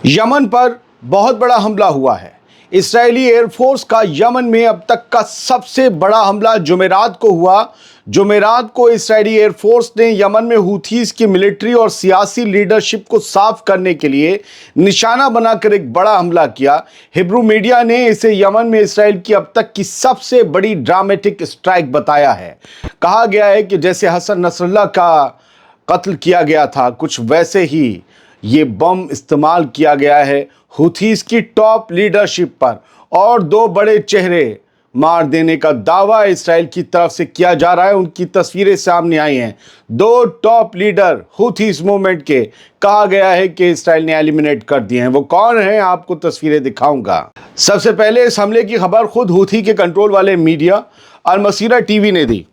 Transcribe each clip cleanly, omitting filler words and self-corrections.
Yemen पर बहुत बड़ा हमला हुआ है। इसराइली एयरफोर्स का यमन में अब तक का सबसे बड़ा हमला जुमेरात को हुआ। जुमेरात को इसराइली एयरफोर्स ने यमन में हूथीज की मिलिट्री और सियासी लीडरशिप को साफ करने के लिए निशाना बनाकर एक बड़ा हमला किया। हिब्रू मीडिया ने इसे यमन में इसराइल की अब तक की सबसे बड़ी ड्रामेटिक स्ट्राइक बताया है। कहा गया है कि जैसे हसन नसरल्लाह का कत्ल किया गया था, कुछ वैसे ही ये बम इस्तेमाल किया गया है हूथीज की टॉप लीडरशिप पर, और दो बड़े चेहरे मार देने का दावा इसराइल की तरफ से किया जा रहा है। उनकी तस्वीरें सामने आई हैं। दो टॉप लीडर हूथीज मूवमेंट के कहा गया है कि इसराइल ने एलिमिनेट कर दिए हैं। वो कौन हैं, आपको तस्वीरें दिखाऊंगा। सबसे पहले इस हमले की खबर खुद हूथी के कंट्रोल वाले मीडिया अल मसीरा टीवी ने दी,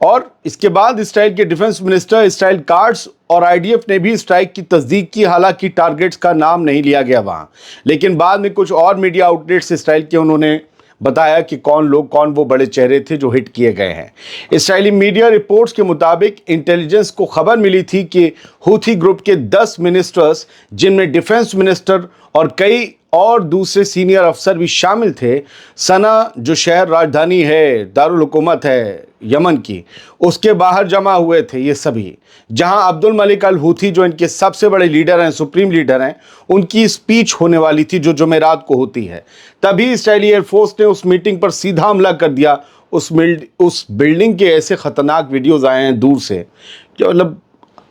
और इसके बाद इसराइल के डिफेंस मिनिस्टर इसराइल काट्स और आईडीएफ ने भी स्ट्राइक की तस्दीक की। हालांकि टारगेट्स का नाम नहीं लिया गया वहां, लेकिन बाद में कुछ और मीडिया आउटलेट्स इसराइल के उन्होंने बताया कि कौन वो बड़े चेहरे थे जो हिट किए गए हैं। इसराइली मीडिया रिपोर्ट्स के मुताबिक इंटेलिजेंस को खबर मिली थी कि हूथी ग्रुप के 10 मिनिस्टर्स, जिनमें डिफेंस मिनिस्टर और कई और दूसरे सीनियर अफसर भी शामिल थे, सना जो शहर राजधानी है, दारुल हुकूमत है यमन की, उसके बाहर जमा हुए थे ये सभी, जहां अब्दुल मलिक अल हूथी जो इनके सबसे बड़े लीडर हैं, सुप्रीम लीडर हैं, उनकी स्पीच होने वाली थी जो जुमेरात को होती है। तभी इसराइली एयरफोर्स ने उस मीटिंग पर सीधा हमला कर दिया। उस बिल्डिंग के ऐसे ख़तरनाक वीडियोज़ आए हैं दूर से जो मतलब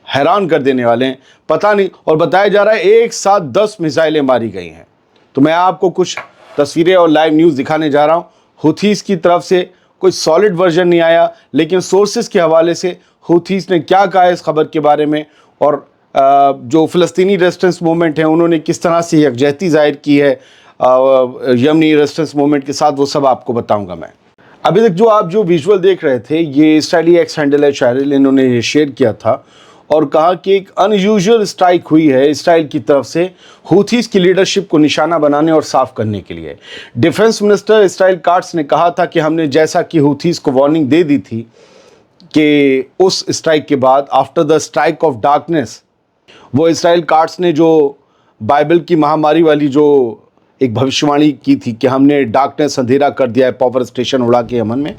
हैरान कर देने वाले हैं, पता नहीं। और बताया जा रहा है एक साथ 10 मिसाइलें मारी गई हैं। तो मैं आपको कुछ तस्वीरें और लाइव न्यूज़ दिखाने जा रहा हूँ। हूथीज़ की तरफ से कोई सॉलिड वर्जन नहीं आया, लेकिन सोर्सेज के हवाले से हूथीज़ ने क्या कहा इस खबर के बारे में, और जो फ़लस्तीनी रेजिस्टेंस मूवमेंट है उन्होंने किस तरह से यकजहती ज़ाहिर की है यमनी रेजिस्टेंस मूवमेंट के साथ, वो सब आपको बताऊंगा मैं। अभी तक जो आप विजुअल देख रहे थे, ये इसराइली एक्स हैंडल है शाहरिल, इन्होंने ये शेयर किया था और कहा कि एक अनयूजुअल स्ट्राइक हुई है इसराइल की तरफ से हूथीज़ की लीडरशिप को निशाना बनाने और साफ करने के लिए। डिफेंस मिनिस्टर इसराइल काट्स ने कहा था कि हमने जैसा कि हूथीज़ को वार्निंग दे दी थी कि उस स्ट्राइक के बाद, after the strike off darkness, वो इसराइल काट्स ने जो बाइबल की महामारी वाली जो एक भविष्यवाणी की थी कि हमने डार्कनेस, अंधेरा कर दिया है पावर स्टेशन उड़ा के यमन में।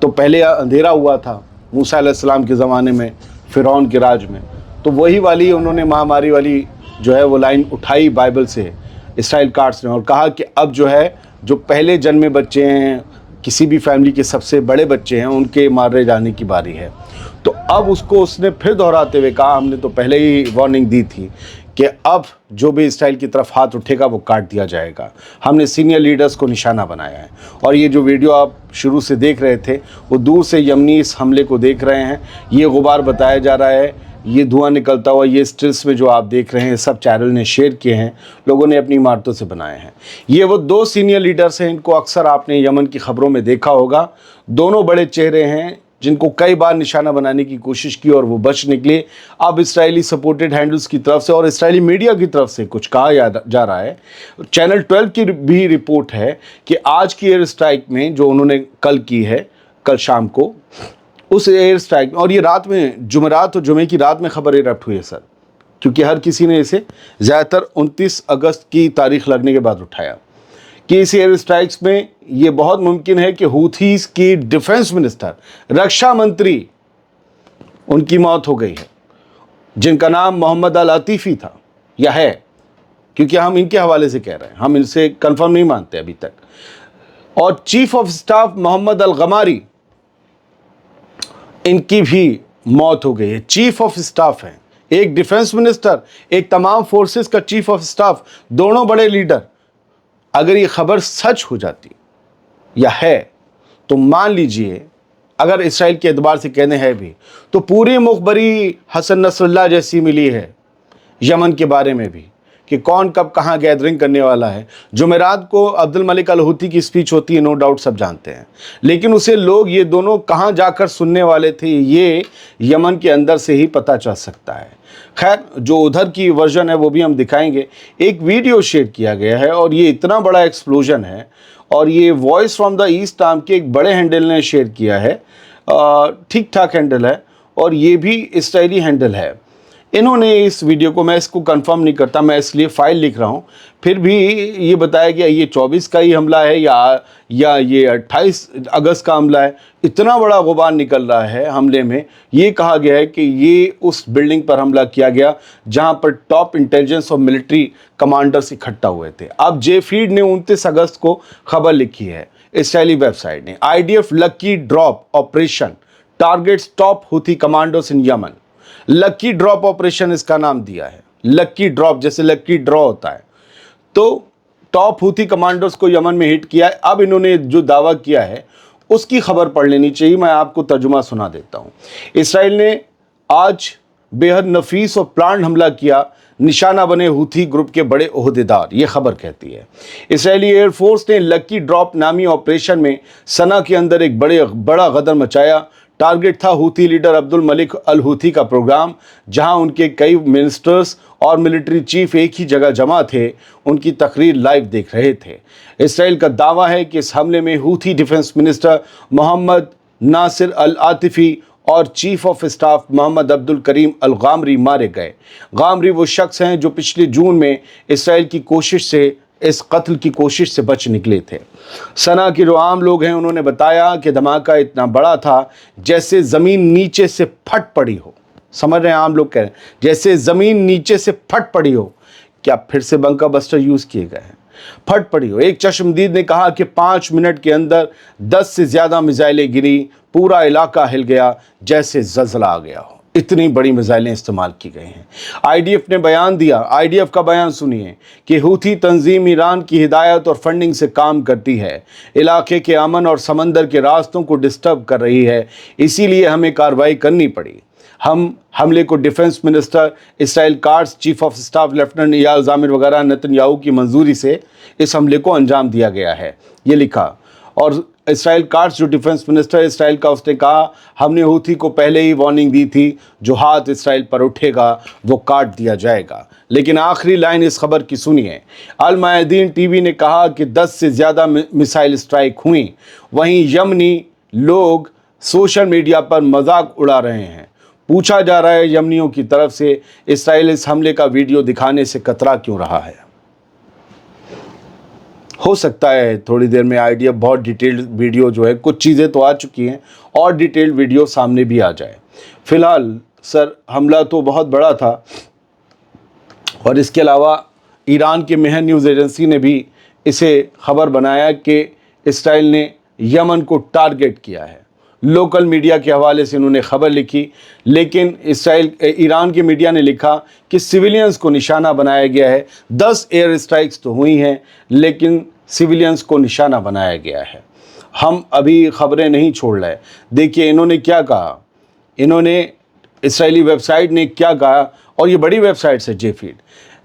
तो पहले अंधेरा हुआ था मूसा अलैहिस्सलाम के ज़माने में, फ़िरौन के राज में, तो वही वाली उन्होंने महामारी वाली जो है वो लाइन उठाई बाइबल से इसराइल काट्स ने, और कहा कि अब जो पहले जन्मे बच्चे हैं, किसी भी फैमिली के सबसे बड़े बच्चे हैं, उनके मारे जाने की बारी है। तो अब उसने फिर दोहराते हुए कहा, हमने तो पहले ही वार्निंग दी थी कि अब जो भी इसराइल की तरफ हाथ उठेगा वो काट दिया जाएगा। हमने सीनियर लीडर्स को निशाना बनाया है। और ये जो वीडियो आप शुरू से देख रहे थे, वो दूर से यमनी इस हमले को देख रहे हैं। ये गुबार बताया जा रहा है, ये धुआं निकलता हुआ, ये स्टिल्स में जो आप देख रहे हैं, सब चैनल ने शेयर किए हैं, लोगों ने अपनी इमारतों से बनाए हैं। ये वो 2 सीनियर लीडर्स हैं, इनको अक्सर आपने यमन की खबरों में देखा होगा। दोनों बड़े चेहरे हैं जिनको कई बार निशाना बनाने की कोशिश की और वो बच निकले। अब इसराइली सपोर्टेड हैंडल्स की तरफ से और इसराइली मीडिया की तरफ से कुछ कहा जा रहा है। चैनल 12 की भी रिपोर्ट है कि आज की एयर स्ट्राइक में जो उन्होंने कल की है, कल शाम को, उस एयर स्ट्राइक में, और ये रात में जुमेरात और जुमे की रात में खबर इरप्ट हुई है सर, क्योंकि हर किसी ने इसे ज़्यादातर 29 अगस्त की तारीख लगने के बाद उठाया कि इस एयर स्ट्राइक्स में ये बहुत मुमकिन है कि हूथीज़ की डिफेंस मिनिस्टर, रक्षा मंत्री, उनकी मौत हो गई है, जिनका नाम मोहम्मद अल अतीफ़ी था या है, क्योंकि हम इनके हवाले से कह रहे हैं, हम इनसे कंफर्म नहीं मानते अभी तक। और चीफ ऑफ स्टाफ मोहम्मद अल गमारी, इनकी भी मौत हो गई है। चीफ ऑफ स्टाफ हैं, एक डिफेंस मिनिस्टर, एक तमाम फोर्सेस का चीफ ऑफ स्टाफ, दोनों बड़े लीडर। अगर ये खबर सच हो जाती या है तो मान लीजिए, अगर इसराइल के एतबार से कहने हैं भी, तो पूरी मुखबरी हसन नसरल्लाह जैसी मिली है यमन के बारे में भी, कि कौन कब कहाँ गैदरिंग करने वाला है। जुमेरात को अब्दुल मलिक अल हूथी की स्पीच होती है, नो डाउट सब जानते हैं, लेकिन उसे लोग ये दोनों कहाँ जाकर सुनने वाले थे, ये यमन के अंदर से ही पता चल सकता है। खैर, जो उधर की वर्जन है वो भी हम दिखाएंगे। एक वीडियो शेयर किया गया है और ये इतना बड़ा एक्सप्लोजन है, और ये वॉइस फ्रॉम द ईस्ट नाम के एक बड़े हैंडल ने शेयर किया है। ठीक ठाक हैंडल है, और ये भी इसराइली हैंडल है। इन्होंने इस वीडियो को, मैं इसको कंफर्म नहीं करता, मैं इसलिए फाइल लिख रहा हूँ, फिर भी ये बताया गया ये 24 का ही हमला है या ये 28 अगस्त का हमला है। इतना बड़ा गुबार निकल रहा है हमले में। ये कहा गया है कि ये उस बिल्डिंग पर हमला किया गया जहां पर टॉप इंटेलिजेंस और मिलिट्री कमांडर्स इकट्ठा हुए थे। अब जे-फीड ने 29 अगस्त को खबर लिखी है इस्राइली वेबसाइट ने, IDF lucky drop operation targets top Houthi commandos इन यमन। लकी ड्रॉप ऑपरेशन इसका नाम दिया है। लकी ड्रॉप जैसे लकी ड्रॉ होता है, तो टॉप हुथी कमांडोस को यमन में हिट किया है। अब इन्होंने जो दावा किया है उसकी खबर पढ़ लेनी चाहिए, मैं आपको तर्जुमा सुना देता हूं। इसराइल ने आज बेहद नफीस और प्लान हमला किया, निशाना बने हुथी ग्रुप के बड़े ओहदेदार, ये खबर कहती है। इसराइली एयरफोर्स ने लकी ड्रॉप नामी ऑपरेशन में सना के अंदर एक बड़ा गदर मचाया। टारगेट था हुथी लीडर अब्दुल मलिक अल हुथी का प्रोग्राम, जहां उनके कई मिनिस्टर्स और मिलिट्री चीफ एक ही जगह जमा थे, उनकी तकरीर लाइव देख रहे थे। इसराइल का दावा है कि इस हमले में Houthi defence minister Mohammed Nasser al Atifi और chief of staff Mohammed Abdul Karim al Ghamari मारे गए। गामरी वो शख्स हैं जो पिछले जून में इसराइल की कोशिश से, इस कत्ल की कोशिश से बच निकले थे। सना के जो आम लोग हैं उन्होंने बताया कि धमाका इतना बड़ा था जैसे ज़मीन नीचे से फट पड़ी हो। समझ रहे हैं, आम लोग कह रहे हैं जैसे ज़मीन नीचे से फट पड़ी हो। क्या फिर से बंकर बस्टर यूज़ किए गए हैं? फट पड़ी हो। एक चश्मदीद ने कहा कि 5 मिनट के अंदर 10 से ज़्यादा मिसाइलें गिरी, पूरा इलाका हिल गया जैसे ज़लज़ला आ गया हो। इतनी बड़ी मिसाइलें इस्तेमाल की गई हैं। IDF ने बयान दिया, IDF का बयान सुनिए कि हुथी तंजीम ईरान की हिदायत और फंडिंग से काम करती है, इलाके के अमन और समंदर के रास्तों को डिस्टर्ब कर रही है, इसीलिए हमें कार्रवाई करनी पड़ी। हम हमले को defence minister Israel Katz, chief of staff lieutenant Eyal Zamir वगैरह नेतन्याहू की मंजूरी से इस हमले को अंजाम दिया गया है, ये लिखा। और इसराइल काट्स जो डिफेंस मिनिस्टर इसराइल का, उसने कहा हमने हुथी को पहले ही वार्निंग दी थी, जो हाथ इसराइल पर उठेगा वो काट दिया जाएगा। लेकिन आखिरी लाइन इस खबर की सुनिए। अल मायदीन टीवी ने कहा कि 10 से ज़्यादा मिसाइल स्ट्राइक हुई। वहीं यमनी लोग सोशल मीडिया पर मजाक उड़ा रहे हैं। पूछा जा रहा है यमनियों की तरफ से इसराइल इस हमले का वीडियो दिखाने से कतरा क्यों रहा है। हो सकता है थोड़ी देर में IDF बहुत डिटेल्ड वीडियो जो है, कुछ चीज़ें तो आ चुकी हैं और डिटेल्ड वीडियो सामने भी आ जाए। फ़िलहाल सर हमला तो बहुत बड़ा था, और इसके अलावा ईरान के मेहर न्यूज़ एजेंसी ने भी इसे खबर बनाया कि इसराइल ने यमन को टारगेट किया है। लोकल मीडिया के हवाले से उन्होंने खबर लिखी, लेकिन ईरान के मीडिया ने लिखा कि सिविलियंस को निशाना बनाया गया है। 10 एयर स्ट्राइक्स तो हुई हैं, लेकिन सिविलियंस को निशाना बनाया गया है। हम अभी खबरें नहीं छोड़ रहे। देखिए इन्होंने क्या कहा, इन्होंने इसराइली वेबसाइट ने क्या कहा, और ये बड़ी वेबसाइट है JFeed.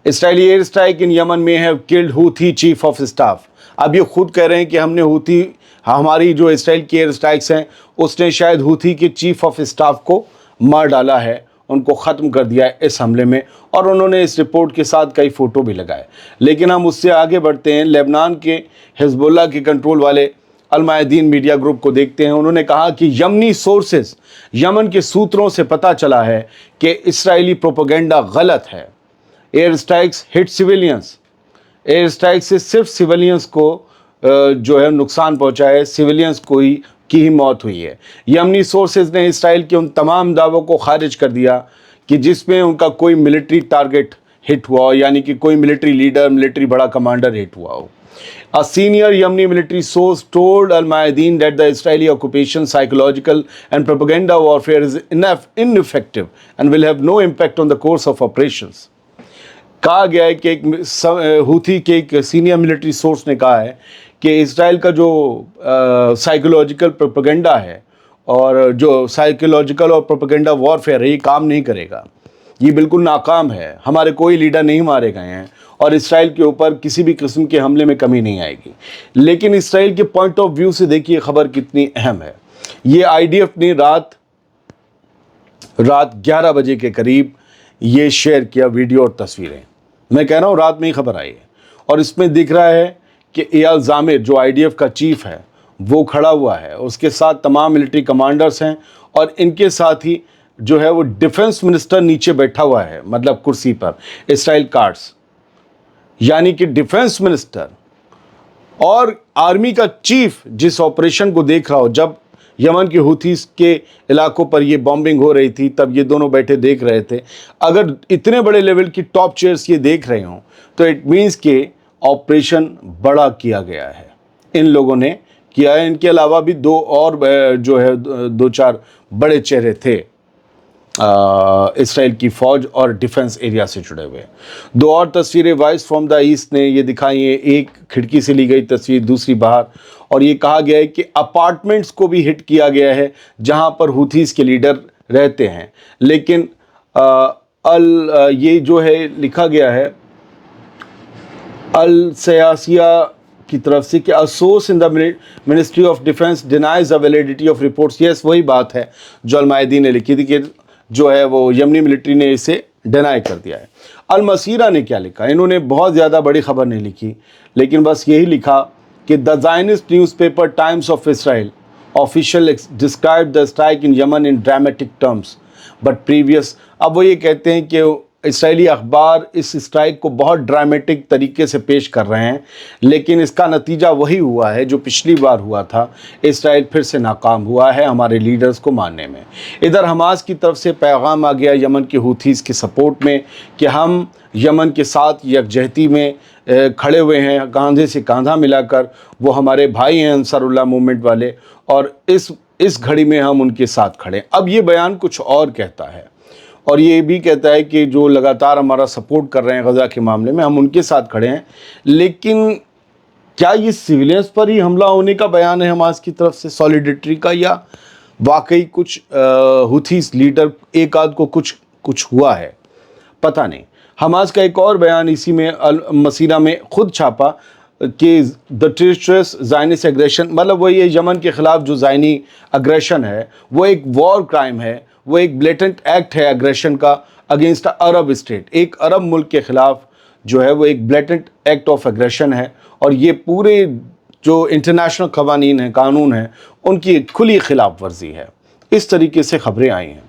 Israeli air strike in Yemen में have killed Houthi chief of staff. अब ये खुद कह रहे हैं कि हमने हुथी, हमारी जो इसराइल की एयर स्ट्राइक्स हैं उसने शायद हुथी के चीफ ऑफ स्टाफ को मार डाला है, उनको ख़त्म कर दिया है इस हमले में। और उन्होंने इस रिपोर्ट के साथ कई फ़ोटो भी लगाए। लेकिन हम उससे आगे बढ़ते हैं, लेबनान के हिजबुल्लाह के कंट्रोल वाले अल मायदीन मीडिया ग्रुप को देखते हैं। उन्होंने कहा कि यमनी सोर्सेस, यमन के सूत्रों से पता चला है कि इसराइली प्रोपेगेंडा गलत है। Air strikes hit civilians, air strike से सिर्फ सिविलियंस को जो है नुकसान पहुंचा है, सिविलियंस की ही मौत हुई है। यमनी सोर्सेज ने इसराइल के उन तमाम दावों को खारिज कर दिया कि जिसमें उनका कोई मिलिट्री टारगेट हिट हुआ हो, यानी कि कोई मिलिट्री लीडर, मिलिट्री बड़ा कमांडर हिट हुआ हो। A senior Yemeni military source told Al Mayadeen that the Israeli occupation, psychological and propaganda warfare is ineffective and will have no impact on the course of operations. कहा गया है कि एक Houthi के एक senior military source ने कहा है कि इसराइल का जो साइकोलॉजिकल प्रोपेगेंडा है और जो साइकोलॉजिकल और प्रोपेगेंडा वॉरफेयर है, ये काम नहीं करेगा, ये बिल्कुल नाकाम है। हमारे कोई लीडर नहीं मारे गए हैं और इसराइल के ऊपर किसी भी किस्म के हमले में कमी नहीं आएगी। लेकिन इसराइल के पॉइंट ऑफ व्यू से देखिए खबर कितनी अहम है। ये IDF ने रात 11 बजे के करीब ये शेयर किया वीडियो और तस्वीरें। मैं कह रहा हूँ रात में ही खबर आई है, और इसमें दिख रहा है कि इयाल ज़ामिर जो IDF का चीफ है वो खड़ा हुआ है, उसके साथ तमाम मिलिट्री कमांडर्स हैं और इनके साथ ही जो है वो डिफेंस मिनिस्टर नीचे बैठा हुआ है, मतलब कुर्सी पर, इसराइल कार्ड्स, यानी कि डिफेंस मिनिस्टर और आर्मी का चीफ जिस ऑपरेशन को देख रहा हो, जब यमन के हुथीस के इलाकों पर ये बॉम्बिंग हो रही थी तब ये दोनों बैठे देख रहे थे। अगर इतने बड़े लेवल की टॉप चेयर्स ये देख रहे हों तो इट मीन्स कि ऑपरेशन बड़ा किया गया है, इन लोगों ने किया है। इनके अलावा भी दो और जो है दो चार बड़े चेहरे थे इसराइल की फ़ौज और डिफेंस एरिया से जुड़े हुए। दो और तस्वीरें वॉइस फ्रॉम द ईस्ट ने ये दिखाई है, एक खिड़की से ली गई तस्वीर, दूसरी बाहर, और ये कहा गया है कि अपार्टमेंट्स को भी हिट किया गया है जहां पर हुथीस के लीडर रहते हैं। लेकिन ये जो है लिखा गया है अल सयासिया की तरफ से कि a source in the ministry of defence denies the validity of reports. Yes, वही बात है जो अल-मायदी ने लिखी थी कि जो है वो यमनी मिलिट्री ने इसे डिनाई कर दिया है। अल मसीरा ने क्या लिखा, इन्होंने बहुत ज़्यादा बड़ी खबर नहीं लिखी, लेकिन बस यही लिखा कि the Zionist newspaper times of Israel official describe the strike in Yemen in dramatic terms but previous. अब वो ये कहते हैं कि इसराइली अखबार इस स्ट्राइक को बहुत ड्रामेटिक तरीके से पेश कर रहे हैं, लेकिन इसका नतीजा वही हुआ है जो पिछली बार हुआ था। इसराइल फिर से नाकाम हुआ है हमारे लीडर्स को मारने में। इधर हमास की तरफ से पैगाम आ गया यमन के हुथीस के सपोर्ट में कि हम यमन के साथ यकजहती में खड़े हुए हैं, कंधे से कंधा मिलाकर। वो हमारे भाई हैं अंसारुल्लाह मूवमेंट वाले, और इस घड़ी में हम उनके साथ खड़े। अब ये बयान कुछ और कहता है, और ये भी कहता है कि जो लगातार हमारा सपोर्ट कर रहे हैं गज़ा के मामले में, हम उनके साथ खड़े हैं। लेकिन क्या ये सिविलियंस पर ही हमला होने का बयान है हमास की तरफ से, सॉलिडेरिटी का, या वाकई कुछ हुथीस लीडर एक आध को कुछ हुआ है, पता नहीं। हमास का एक और बयान इसी में अल मसीरा में खुद छापा कि द ट्रेचरस ज़ायनिस्ट एग्रेशन, मतलब वो ये यमन के ख़िलाफ़ जो ज़ायनी अग्रेशन है वो एक वॉर क्राइम है, वो एक ब्लेटेंट एक्ट है अग्रेशन का अगेंस्ट अरब स्टेट। एक अरब मुल्क के ख़िलाफ़ जो है वो एक ब्लेटेंट एक्ट ऑफ एग्रेशन है, और ये पूरे जो इंटरनेशनल क़वानीन हैं, कानून हैं, उनकी खुली खिलाफ वर्जी है। इस तरीके से ख़बरें आई हैं।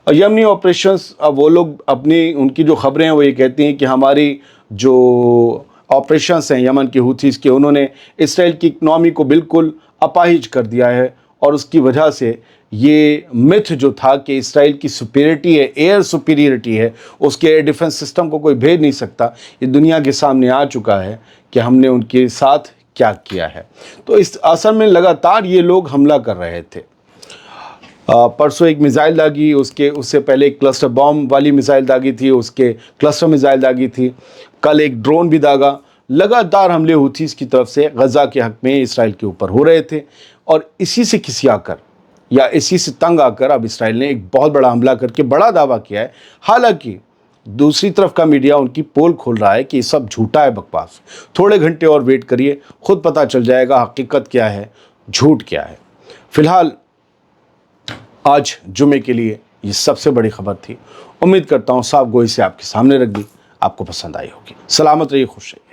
यमनी ऑपरेशंस, अब वो लोग अपनी उनकी जो ख़बरें हैं वो ये कहती हैं कि हमारी जो ऑपरेशंस हैं यमन के हुथीस के, उन्होंने इसराइल की इकनॉमी को बिल्कुल अपाहिज कर दिया है, और उसकी वजह से ये मिथ जो था कि इसराइल की सुपीरियरिटी है, एयर सुपीरियरिटी है, उसके एयर डिफेंस सिस्टम को कोई भेद नहीं सकता, ये दुनिया के सामने आ चुका है कि हमने उनके साथ क्या किया है। तो इस असल में लगातार ये लोग हमला कर रहे थे। परसों एक मिसाइल दागी, उससे पहले एक क्लस्टर बॉम्ब वाली मिसाइल दागी थी, उसके क्लस्टर मिसाइल दागी थी, कल एक ड्रोन भी दागा। लगातार हमले हुथीस की तरफ से गज़ा के हक़ में इसराइल के ऊपर हो रहे थे, और इसी से खिसियाकर या इसी से तंग आकर अब इसराइल ने एक बहुत बड़ा हमला करके बड़ा दावा किया है। हालांकि दूसरी तरफ का मीडिया उनकी पोल खोल रहा है कि ये सब झूठा है, बकवास। थोड़े घंटे और वेट करिए, खुद पता चल जाएगा हकीकत क्या है, झूठ क्या है। फिलहाल आज जुमे के लिए ये सबसे बड़ी खबर थी। उम्मीद करता हूँ साफ गोई से आपके सामने रख दी, आपको पसंद आई होगी। सलामत रहिए, खुश रहिए।